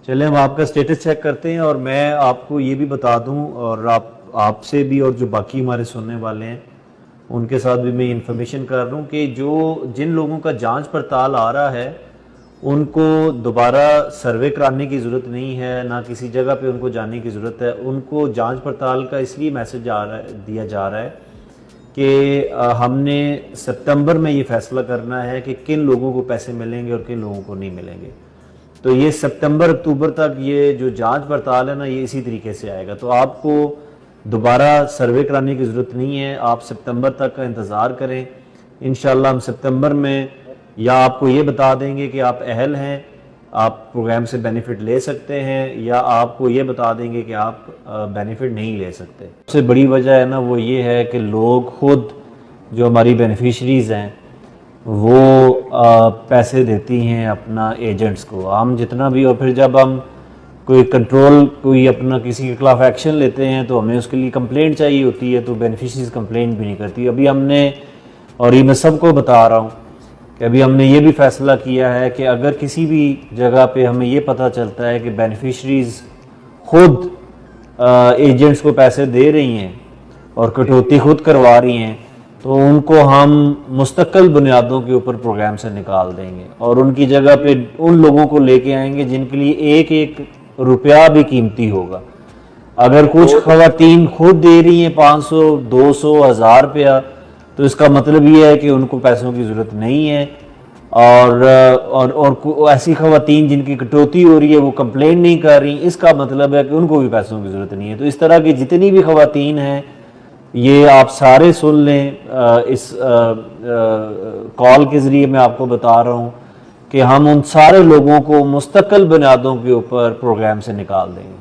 चले हम आपका स्टेटस चेक करते हैं और मैं आपको ये भी बता दूं और आपसे भी और जो बाकी हमारे सुनने वाले हैं उनके साथ भी मैं इन्फॉर्मेशन कर रहा हूँ कि जिन लोगों का जांच पड़ताल आ रहा है उनको दोबारा सर्वे कराने की ज़रूरत नहीं है, ना किसी जगह पे उनको जाने की ज़रूरत है। उनको जांच पड़ताल का इसलिए मैसेज दिया जा रहा है कि हमने सितंबर में ये फैसला करना है कि किन लोगों को पैसे मिलेंगे और किन लोगों को नहीं मिलेंगे। तो ये सितंबर अक्टूबर तक ये जो जांच पड़ताल है ना, ये इसी तरीके से आएगा। तो आपको दोबारा सर्वे कराने की ज़रूरत नहीं है, आप सितंबर तक का इंतज़ार करें। इंशाल्लाह हम सितंबर में या आपको ये बता देंगे कि आप अहल हैं, आप प्रोग्राम से बेनिफिट ले सकते हैं, या आपको ये बता देंगे कि आप बेनिफिट नहीं ले सकते। सबसे बड़ी वजह है ना वो ये है कि लोग खुद जो हमारी बेनिफिशरीज़ हैं वो पैसे देती हैं अपना एजेंट्स को। हम जितना भी, और फिर जब हम कोई अपना किसी के खिलाफ एक्शन लेते हैं तो हमें उसके लिए कंप्लेंट चाहिए होती है, तो बेनिफिशरीज कंप्लेंट भी नहीं करती। अभी हमने, और ये मैं सबको बता रहा हूँ कि अभी हमने ये भी फैसला किया है कि अगर किसी भी जगह पे हमें ये पता चलता है कि बेनिफिशरीज खुद एजेंट्स को पैसे दे रही हैं और कटौती खुद करवा रही हैं, तो उनको हम मुस्तकिल बुनियादों के ऊपर प्रोग्राम से निकाल देंगे और उनकी जगह पे उन लोगों को लेके आएंगे जिनके लिए एक एक रुपया भी कीमती होगा। अगर कुछ खवातीन खुद दे रही हैं 500, 200, 1000 रुपया, तो इसका मतलब ये है कि उनको पैसों की ज़रूरत नहीं है। और ऐसी खवातीन जिनकी कटौती हो रही है वो कंप्लेंट नहीं कर रही, इसका मतलब है कि उनको भी पैसों की ज़रूरत नहीं है। तो इस तरह की जितनी भी खवातीन हैं ये आप सारे सुन लें। इस कॉल के ज़रिए मैं आपको बता रहा हूँ कि हम उन सारे लोगों को मुस्तकिल बुनियादों के ऊपर प्रोग्राम से निकाल देंगे।